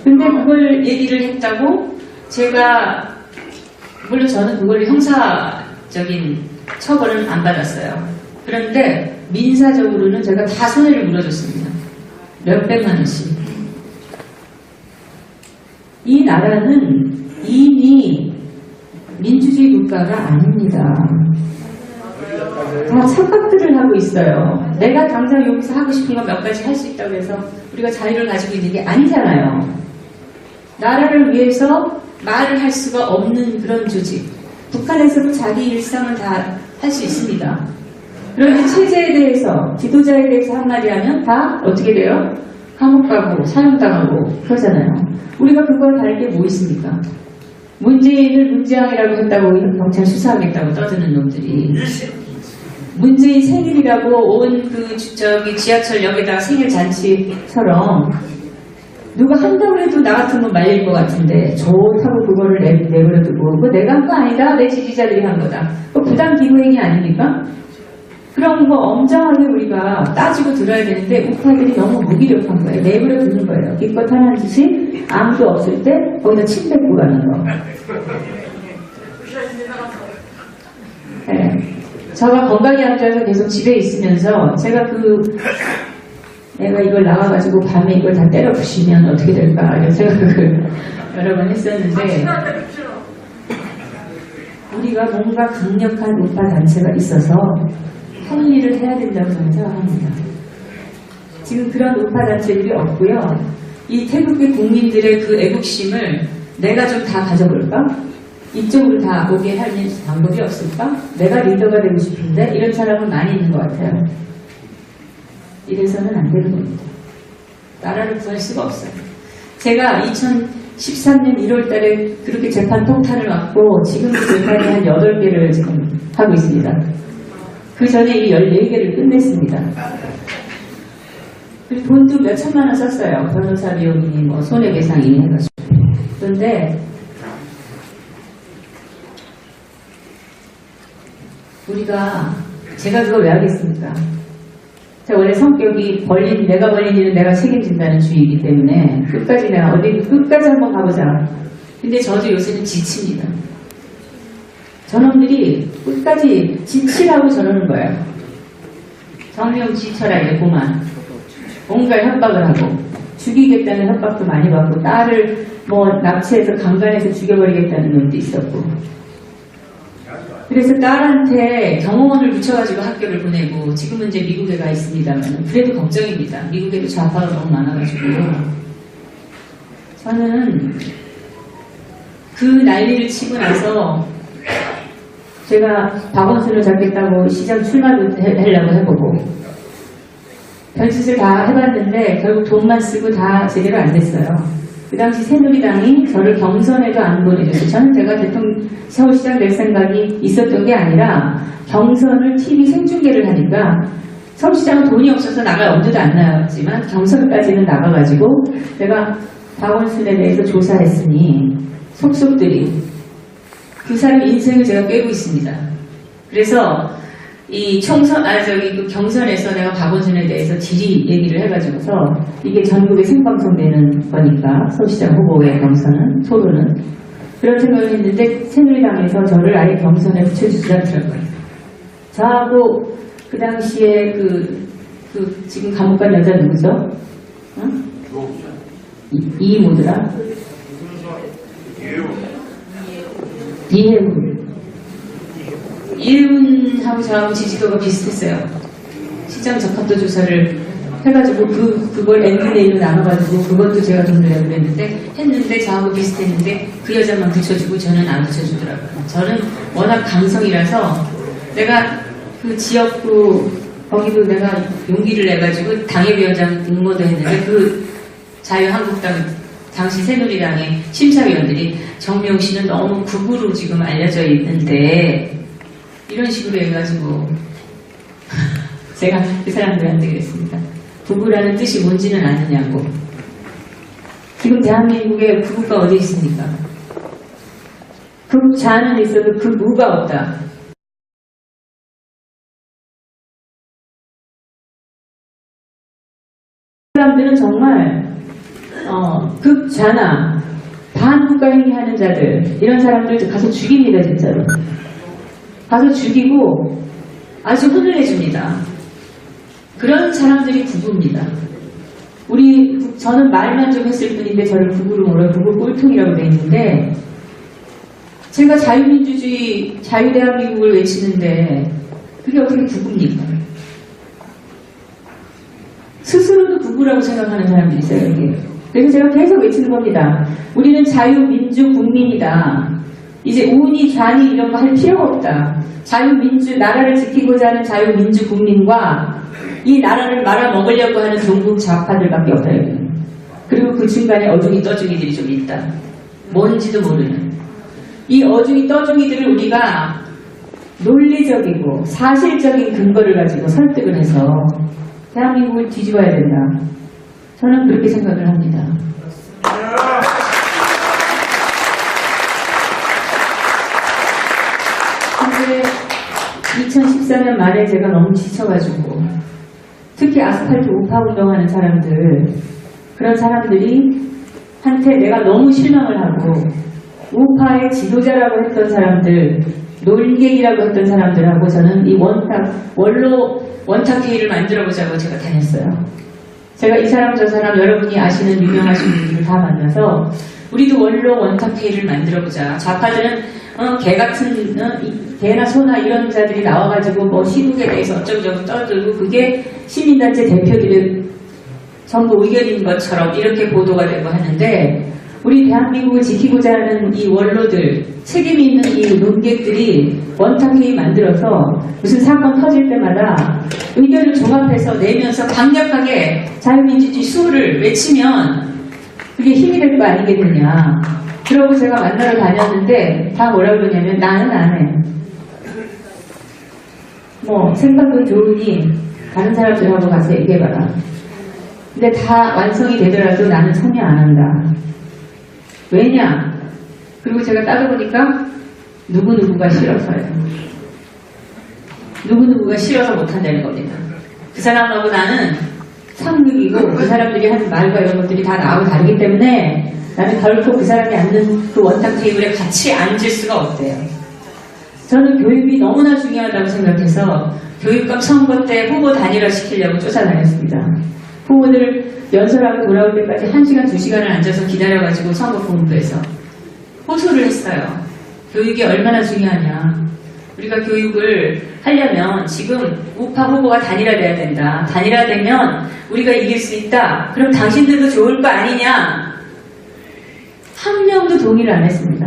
근데 그걸 얘기를 했다고 제가 물론 저는 그걸 형사적인 처벌은 안 받았어요. 그런데 민사적으로는 제가 다 손해를 물어줬습니다. 몇백만 원씩. 이 나라는 이미 민주주의 국가가 아닙니다. 다 착각들을 하고 있어요. 내가 당장 여기서 하고 싶은 거 몇 가지 할 수 있다고 해서 우리가 자유를 가지고 있는 게 아니잖아요. 나라를 위해서 말을 할 수가 없는 그런 조직. 북한에서도 자기 일상은 다 할 수 있습니다. 그런데 체제에 대해서, 지도자에 대해서 한마디 하면 다 어떻게 돼요? 감옥 가고 사형당하고 그러잖아요. 우리가 그걸 다를 게 뭐 있습니까? 문재인을 문재앙이라고 했다고 경찰 수사하겠다고 떠드는 놈들이 문재인 생일이라고 온 그 지하철역에다가 생일 잔치처럼 누가 한다고 해도 나 같으면 말릴 것 같은데 좋다고 그거를 내버려두고 그거 내가 한 거 아니다. 내 지지자들이 한 거다. 그거 부당 기부행위 아닙니까? 그런 거 엄정하게 우리가 따지고 들어야 되는데 우파들이 너무 무기력한 거예요. 내버려두는 거예요. 기껏 하는 짓이 아무도 없을 때 거기다 침 뱉고 가는 거. 네. 제가 건강이 안 좋아서 계속 집에 있으면서 제가 내가 이걸 나와가지고 밤에 이걸 다 때려 부시면 어떻게 될까 이런 생각을 여러 번 했었는데 우리가 뭔가 강력한 우파 단체가 있어서 할 일을 해야 된다고 저는 생각합니다. 지금 그런 우파 단체들이 없고요. 이 태극기 국민들의 그 애국심을 내가 좀 다 가져볼까? 이쪽으로 다 오게 하는 방법이 없을까? 내가 리더가 되고 싶은데 이런 사람은 많이 있는 것 같아요. 이래서는 안 되는 겁니다. 나라를 구할 수가 없어요. 제가 2013년 1월 달에 그렇게 재판 폭탄을 맞고 지금도 재판이 한 8개를 지금 하고 있습니다. 그 전에 이 14개를 끝냈습니다. 그리고 돈도 몇 천만 원 썼어요. 변호사 비용이 뭐 손해배상이 해가지고. 그런데 제가 그걸 왜 하겠습니까? 제가 원래 성격이 내가 벌린 일은 내가 책임진다는 주의이기 때문에 끝까지 끝까지 한번 가보자. 근데 저도 요새는 지칩니다. 저놈들이 끝까지 지치라고 저러는 거예요. 정명 지쳐라 얘고만. 온갖 협박을 하고 죽이겠다는 협박도 많이 받고 딸을 납치해서 강간해서 죽여버리겠다는 놈도 있었고 그래서 딸한테 경호원을 붙여가지고 학교를 보내고 지금은 이제 미국에 가 있습니다만 그래도 걱정입니다. 미국에도 좌파가 너무 많아가지고 저는 그 난리를 치고 나서 제가 박원순을 잡겠다고 시장 출마도 하려고 해보고 별짓을 다 해봤는데 결국 돈만 쓰고 다 제대로 안 됐어요. 그 당시 새누리당이 저를 경선에도 안 보내줬어요. 저는 제가 서울시장 될 생각이 있었던 게 아니라 경선을 TV 생중계를 하니까 서울시장은 돈이 없어서 나갈 엄두도 안 나왔지만 경선까지는 나가가지고 내가 박원순에 대해서 조사했으니 속속들이 그 사람 인생을 제가 꿰고 있습니다. 그래서 이 총선, 그 경선에서 내가 박원순에 대해서 질의 얘기를 해가지고서 이게 전국에 생방송되는 거니까 서울시장 후보의 경선은, 토론은. 그런 생각을 했는데 새누리당에서 저를 아예 경선에 붙여주지 않더라고요. 저하고 그 당시에 지금 감옥 간 여자 누구죠? 어? 이모더라? 이혜훈하고 저하고 지지도가 비슷했어요. 시장 적합도 조사를 해가지고 그걸 N분의 1로 나눠가지고 그것도 제가 돈을 내고 했는데 저하고 비슷했는데 그 여자만 붙여주고 저는 안 붙여주더라고요. 저는 워낙 감성이라서 내가 그 지역구 거기도 내가 용기를 내가지고 당협위원장 응모도 했는데 그 자유한국당 당시 새누리당의 심사위원들이 정명 씨는 너무 극우로 지금 알려져 있는데 이런 식으로 해가지고 제가 그 사람들한테 그랬습니다. 극우라는 뜻이 뭔지는 아느냐고. 지금 대한민국에 극우가 어디 있습니까? 극좌는 있어도 극우가 없다. 사람들은 정말 극좌나 반국가 행위하는 자들 이런 사람들 가서 죽입니다. 진짜로 가서 죽이고 아주 혼내줍니다. 그런 사람들이 극우입니다. 저는 말만 좀 했을 뿐인데 저를 극우로 몰아요. 극우 꼴통이라고 돼 있는데 제가 자유민주주의 자유대한민국을 외치는데 그게 어떻게 극우입니까? 스스로도 극우라고 생각하는 사람들이 있어요. 여기. 그래서 제가 계속 외치는 겁니다. 우리는 자유민주국민이다. 이제 우니 좌니 이런 거 할 필요가 없다. 자유민주 나라를 지키고자 하는 자유민주국민과 이 나라를 말아먹으려고 하는 종북 좌파들밖에 없다. 여기는. 그리고 그 중간에 어중이 떠중이들이 좀 있다. 뭔지도 모르는 이 어중이 떠중이들을 우리가 논리적이고 사실적인 근거를 가지고 설득을 해서 대한민국을 뒤집어야 된다. 저는 그렇게 생각을 합니다. 근데 2014년 말에 제가 너무 지쳐가지고 특히 아스팔트 우파 운동하는 사람들 그런 사람들이 한테 내가 너무 실망을 하고 우파의 지도자라고 했던 사람들 놀객이라고 했던 사람들하고 저는 이 원탁회의를 만들어보자고 제가 다녔어요. 제가 이 사람 저 사람 여러분이 아시는 유명하신 분들을 다 만나서 우리도 원로 원탁회의를 만들어보자. 좌파들은 개같은 개나 소나 이런 자들이 나와가지고 뭐 시국에 대해서 어쩌고저쩌고 떠들고 그게 시민단체 대표들의 전부 의견인 것처럼 이렇게 보도가 되고 하는데 우리 대한민국을 지키고자 하는 이 원로들 책임이 있는 이 논객들이 원탁회의 만들어서 무슨 사건 터질 때마다 의견을 종합해서 내면서 강력하게 자유민주주의 수호를 외치면 그게 힘이 될 거 아니겠느냐. 그러고 제가 만나러 다녔는데 다 뭐라 그러냐면 나는 안 해. 뭐 생각은 좋으니 다른 사람들하고 가서 얘기해봐라. 근데 다 완성이 되더라도 나는 참여 안 한다. 왜냐? 그리고 제가 따져보니까 누구누구가 싫어서요. 누구누구가 싫어서 못한다는 겁니다. 그 사람하고 나는 상극이고 그 사람들이 하는 말과 이런 것들이 다 나하고 다르기 때문에 나는 결코 그 사람이 앉는 그 원탁 테이블에 같이 앉을 수가 없대요. 저는 교육이 너무나 중요하다고 생각해서 교육감 선거 때 후보 단일화 시키려고 쫓아다녔습니다. 후보들 연설하고 돌아올 때까지 1시간, 2시간을 앉아서 기다려가지고 선거본부에서 호소를 했어요. 교육이 얼마나 중요하냐. 우리가 교육을 하려면 지금 우파 후보가 단일화돼야 된다. 단일화되면 우리가 이길 수 있다. 그럼 당신들도 좋을 거 아니냐. 한 명도 동의를 안 했습니다.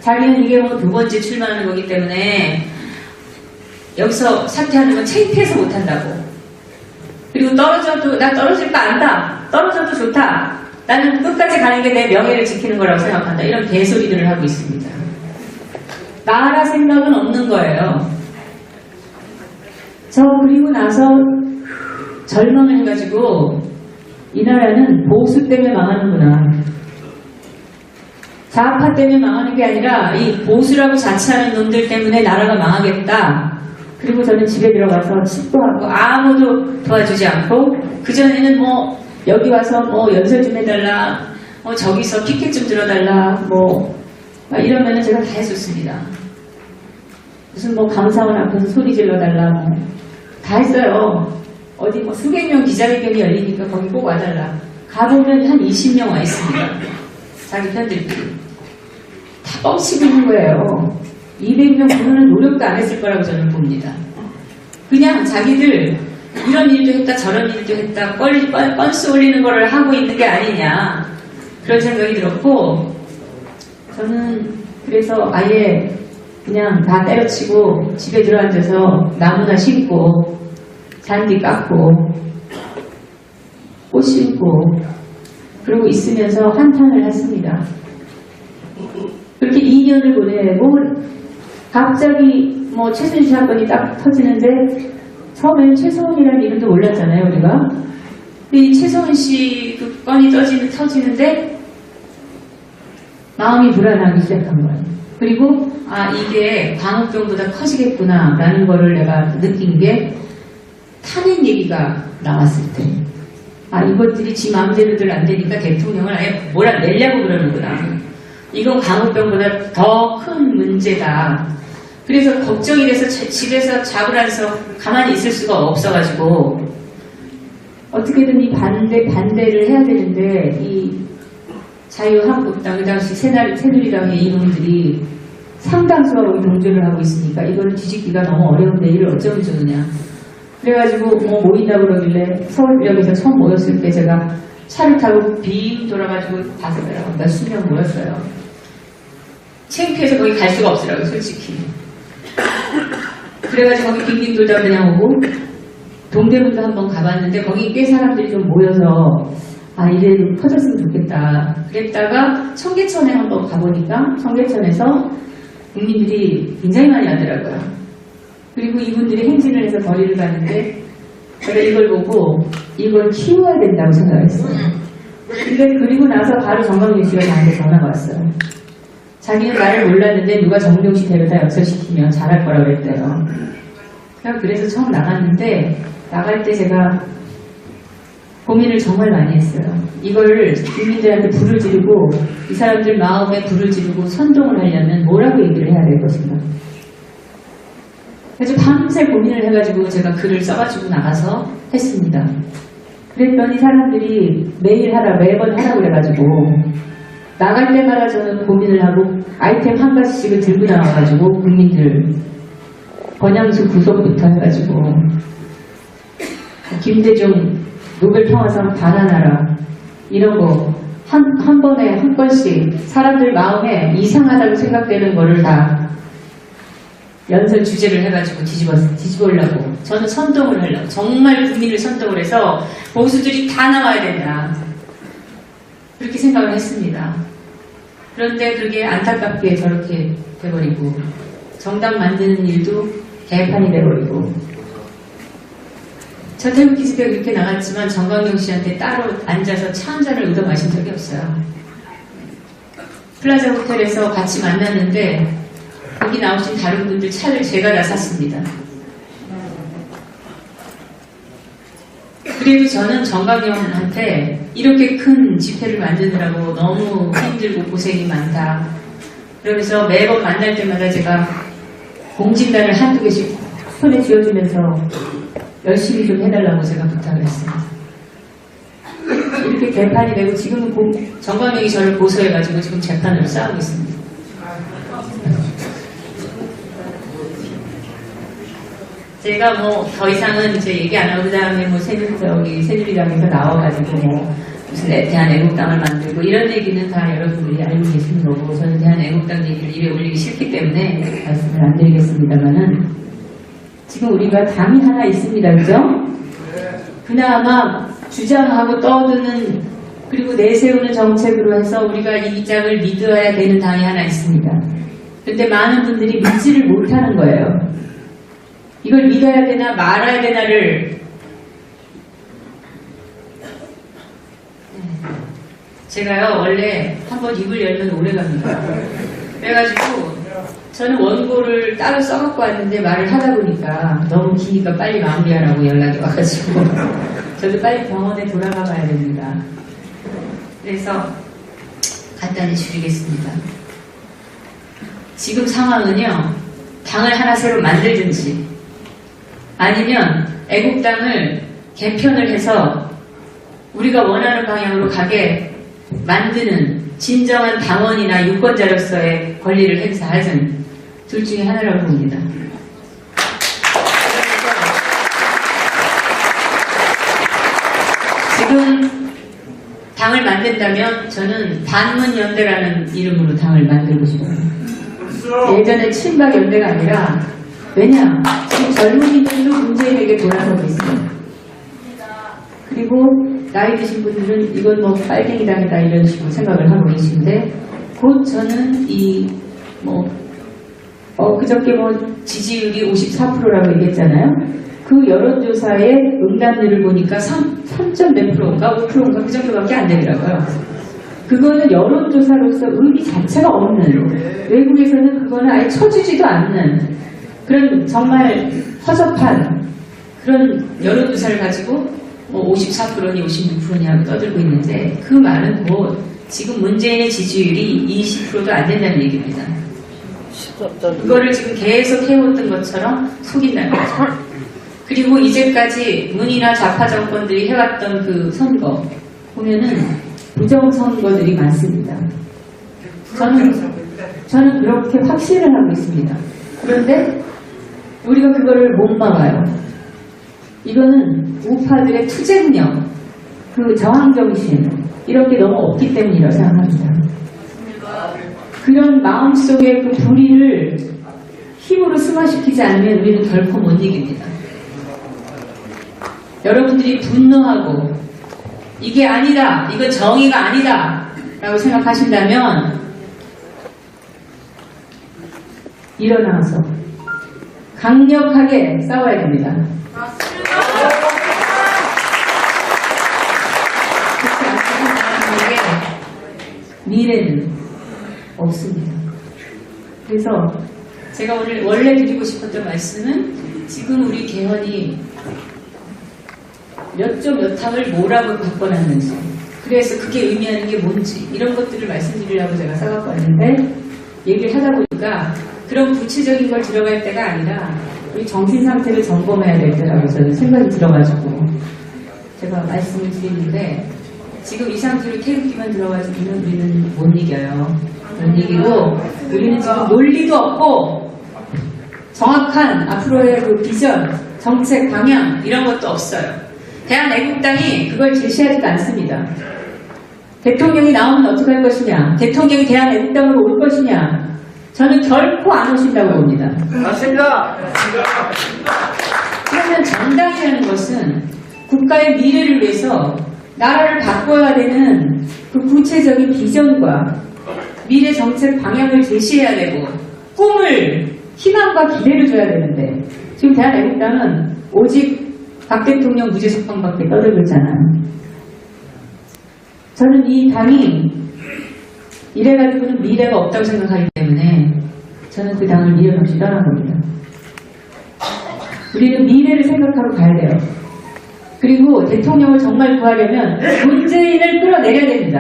자기는 이게 뭐 2번째 출마하는 거기 때문에 여기서 사퇴하는 건 창피해서 못한다고. 그리고 떨어져도 나 떨어질 거 안다. 떨어져도 좋다. 나는 끝까지 가는 게 내 명예를 지키는 거라고 생각한다. 이런 개소리들을 하고 있습니다. 나라 생각은 없는 거예요. 저 그리고 나서 절망을 해가지고 이 나라는 보수 때문에 망하는구나. 좌파 때문에 망하는 게 아니라 이 보수라고 자처하는 놈들 때문에 나라가 망하겠다. 그리고 저는 집에 들어가서 침도하고 아무도 도와주지 않고, 그전에는 뭐 여기 와서 뭐 연설 좀 해달라, 저기서 피켓 좀 들어달라, 막 이러면은 제가 다 했었습니다. 무슨 뭐 감사원 앞에서 소리 질러달라, 다 했어요. 어디 뭐 수백 명 기자회견이 열리니까 거기 꼭 와달라. 가보면 한 20명 와 있습니다. 자기 편들끼리. 다 뻥치고 있는 거예요. 200명 보는 노력도 안 했을 거라고 저는 봅니다. 그냥 자기들 이런 일도 했다 저런 일도 했다 뻔스 올리는 거를 하고 있는 게 아니냐, 그런 생각이 들었고, 저는 그래서 아예 그냥 다 때려치고 집에 들어앉아서 나무나 심고 잔디 깎고 꽃 심고 그러고 있으면서 한탄을 했습니다. 그렇게 2년을 보내고 갑자기 뭐 최순실 사건이 딱 터지는데, 처음에는 최소원이라는 이름도 몰랐잖아요, 우리가. 이 최소원 씨 그 건이 터지는데 마음이 불안하기 시작한 거예요. 그리고 이게 광우병보다 커지겠구나 라는 거를 내가 느낀 게, 탄핵 얘기가 나왔을 때 이것들이 지 마음대로들 안 되니까 대통령을 아예 뭐라 내려고 그러는구나. 이건 광우병보다 더 큰 문제다. 그래서 걱정이 돼서 집에서 잡으라서 가만히 있을 수가 없어가지고 어떻게든 이 반대를 해야 되는데, 이 자유한국당, 그 당시 새누리당의 이놈들이 상당수하고 동조를 하고 있으니까 이걸 뒤집기가 너무 어려운데 이를 어쩌면 좋느냐. 그래가지고 뭐 모인다고 그러길래 서울역에서 처음 모였을 때 제가 차를 타고 빙 돌아가지고 봤어요. 몇십 명 모였어요. 창피해서 거기 갈 수가 없더라고요, 솔직히. 그래가지고 거기 빙빙 돌다 그냥 오고, 동대문도 한번 가봤는데 거기 꽤 사람들이 좀 모여서 이래도 퍼졌으면 좋겠다. 그랬다가 청계천에 한번 가보니까 청계천에서 국민들이 굉장히 많이 하더라고요. 그리고 이분들이 행진을 해서 거리를 가는데 제가 이걸 보고 이걸 키워야 된다고 생각했어요. 근데 그리고 나서 바로 정광용 씨가 저한테 전화가 왔어요. 자기는 나를 몰랐는데 누가 정광용 씨 데려다 역설시키면 잘할 거라고 그랬대요. 그래서 처음 나갔는데, 나갈 때 제가 고민을 정말 많이 했어요. 이걸 국민들한테 불을 지르고 이 사람들 마음에 불을 지르고 선동을 하려면 뭐라고 얘기를 해야 될 것인가. 그래서 밤새 고민을 해가지고 제가 글을 써가지고 나가서 했습니다. 그랬더니 사람들이 매번 하라고 그래가지고 나갈 때마다 저는 고민을 하고 아이템 한 가지씩을 들고 나와가지고 국민들 권양수 구속부터 해가지고 김대중 노벨평화상 반환하라 이런 거 한 번에 한 건씩 사람들 마음에 이상하다고 생각되는 거를 다 연설 주제를 해가지고 뒤집으려고, 저는 선동을 하려고, 정말 국민을 선동을 해서 보수들이 다 나와야 된다, 그렇게 생각을 했습니다. 그런데 그게 안타깝게 저렇게 돼버리고 정당 만드는 일도 개판이 돼버리고, 저 태극기 집회 그렇게 나갔지만 정광용 씨한테 따로 앉아서 차 한 잔을 얻어 마신 적이 없어요. 플라자 호텔에서 같이 만났는데 거기 나오신 다른 분들 차를 제가 다 샀습니다. 그래도 저는 정광용한테 이렇게 큰 집회를 만드느라고 너무 힘들고 고생이 많다, 그러면서 매번 만날 때마다 제가 공진단을 한두 개씩 손에 쥐어주면서 열심히 좀 해달라고 제가 부탁을 했습니다. 이렇게 개판이 되고 지금은 정광용이 저를 고소해가지고 지금 재판으로 싸우고 있습니다. 제가 뭐 더 이상은 이제 얘기 안 하고, 그 다음에 뭐 새누리당에서 나와가지고 뭐 무슨 대한애국당을 만들고 이런 얘기는 다 여러분들이 알고 계시는 거고, 저는 대한애국당 얘기를 입에 올리기 싫기 때문에 말씀을 안 드리겠습니다만은, 지금 우리가 당이 하나 있습니다, 그죠? 그나마 주장하고 떠드는, 그리고 내세우는 정책으로 해서 우리가 이 짝을 믿어야 되는 당이 하나 있습니다. 근데 많은 분들이 믿지를 못하는 거예요. 이걸 믿어야 되나 말아야 되나를 제가요 원래 한번 입을 열면 오래 갑니다. 그래가지고 저는 원고를 따로 써갖고 왔는데 말을 하다 보니까 너무 기니까 빨리 마무리하라고 연락이 와가지고 저도 빨리 병원에 돌아가 봐야 됩니다. 그래서 간단히 줄이겠습니다. 지금 상황은요, 당을 하나 새로 만들든지 아니면 애국당을 개편을 해서 우리가 원하는 방향으로 가게 만드는 진정한 당원이나 유권자로서의 권리를 행사하든 둘 중에 하나라고 봅니다. 지금 당을 만든다면 저는 반문연대라는 이름으로 당을 만들고 싶어요. 예전에 친박연대가 아니라, 왜냐? 지금 젊은이들도 문재인에게 돌아서고 있어요. 그리고 나이 드신 분들은 이건 뭐 빨갱이당이다 이런 식으로 생각을 하고 계신데, 곧 저는 그저께 지지율이 54%라고 얘기했잖아요. 그 여론조사의 응답률을 보니까 3점 몇 프로인가 5%인가 그 정도밖에 안 되더라고요. 그거는 여론조사로서 의미 자체가 없는, 외국에서는 그거는 아예 쳐주지도 않는 그런 정말 허접한 그런 여론조사를 가지고 54%니 56%니 하고 떠들고 있는데, 그 말은 곧 지금 문재인의 지지율이 20%도 안 된다는 얘기입니다. 그거를 지금 계속 해왔던 것처럼 속인다는 거죠. 그리고 이제까지 문이나 좌파 정권들이 해왔던 그 선거 보면은 부정선거들이 많습니다. 저는 그렇게 확신을 하고 있습니다. 그런데 우리가 그거를 못 막아요. 이거는 우파들의 투쟁력, 그 저항정신 이런 게 너무 없기 때문이라고 생각합니다. 그런 마음속의 그 불의를 힘으로 승화시키지 않으면 우리는 결코 못 이깁니다. 여러분들이 분노하고 이게 아니다, 이건 정의가 아니다 라고 생각하신다면 일어나서 강력하게 싸워야 됩니다. 그렇지 않으면 미래는 없습니다. 그래서 제가 오늘 원래 드리고 싶었던 말씀은, 지금 우리 개헌이 몇 점 몇 항을 뭐라고 바꿔놨는지, 그래서 그게 의미하는 게 뭔지 이런 것들을 말씀드리려고 제가 싸갖고 왔는데, 얘기를 하다 보니까 그런 구체적인 걸 들어갈 때가 아니라 우리 정신 상태를 점검해야 될 때라고 저는 생각이 들어가지고 제가 말씀을 드리는데, 지금 이 상태로 태극기만 들어가지고는 우리는 못 이겨요. 못 이기고, 우리는 지금 논리도 없고 정확한 앞으로의 그 비전, 정책 방향 이런 것도 없어요. 대한애국당이 그걸 제시하지도 않습니다. 대통령이 나오면 어떻게 할 것이냐, 대통령이 대한애국당으로 올 것이냐, 저는 결코 안 오신다고 봅니다.
맞습니다.
그러면 정당이라는 것은 국가의 미래를 위해서 나라를 바꿔야 되는 그 구체적인 비전과 미래 정책 방향을 제시해야 되고, 꿈을, 희망과 기대를 줘야 되는데, 지금 대한애국당은 오직 박 대통령 무죄 석방밖에 떠들고 있잖아요. 저는 이 당이 이래가지고는 미래가 없다고 생각하기 때문에 저는 그 당을 미련 없이 떠난 겁니다. 우리는 미래를 생각하고 가야 돼요. 그리고 대통령을 정말 구하려면 문재인을 끌어내려야 됩니다.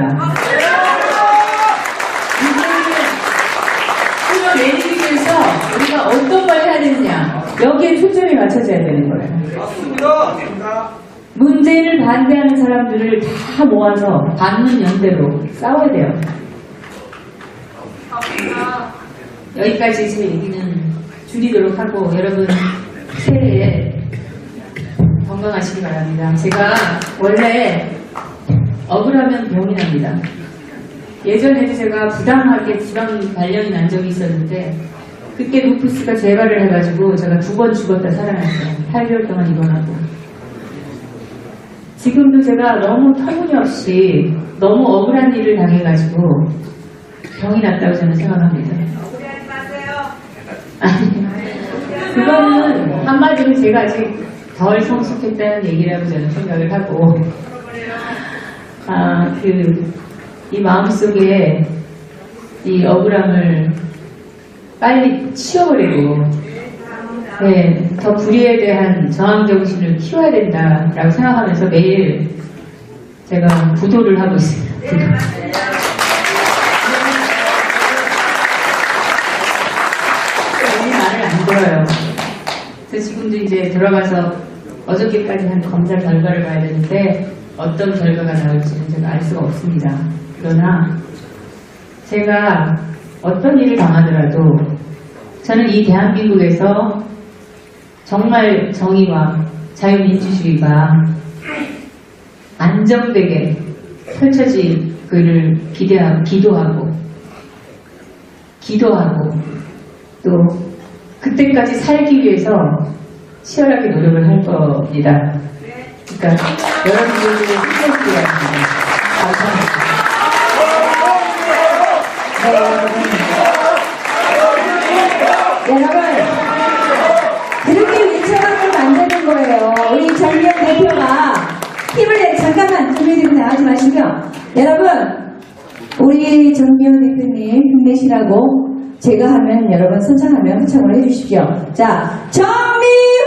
문재인을 끌어내리기 위해서 우리가 어떤 걸 해야 되느냐, 여기에 초점이 맞춰져야 되는 거예요.
맞습니다.
문재인을 반대하는 사람들을 다 모아서 반문연대로 싸워야 돼요. 여기까지 제 얘기는 줄이도록 하고, 여러분 새해에 건강하시기 바랍니다. 제가 원래 억울하면 병이 납니다. 예전에도 제가 부당하게 지방 발령이 난 적이 있었는데, 그때 루푸스가 재발을 해가지고 제가 2번 죽었다 살아났어요. 8개월 동안 입원하고. 지금도 제가 너무 터무니없이 너무 억울한 일을 당해가지고 병이 났다고 저는 생각합니다.
억울해하지 마세요.
아니, 그거는 한마디로 제가 아직 덜 성숙했다는 얘기라고 저는 생각을 하고, 이 마음속에 이 억울함을 빨리 치워버리고 네, 더 불의에 대한 저항정신을 키워야 된다라고 생각하면서 매일 제가 부도를 하고 있습니다. 부도. 괜히 말을 안 들어요. 그래서 지금도 이제 들어가서 어저께까지 한 검사 결과를 봐야 되는데 어떤 결과가 나올지는 제가 알 수가 없습니다. 그러나 제가 어떤 일을 당하더라도 저는 이 대한민국에서 정말 정의와 자유민주주의가 안정되게 펼쳐지기를 기도하고 또 그때까지 살기 위해서 치열하게 노력을 할 겁니다. 그러니까 여러분들의 힘내시기 바랍니다. 감사합니다.
여러분, 그렇게 위쳐갖고 만드는 거예요. 우리 정경 대표가 힘을 내, 잠깐만, 정경 대표 나가지 마시고요. 여러분, 우리 정경 대표님 힘내시라고 제가 하면 여러분 선창하면 합창을 해주십시오. 자, 정민!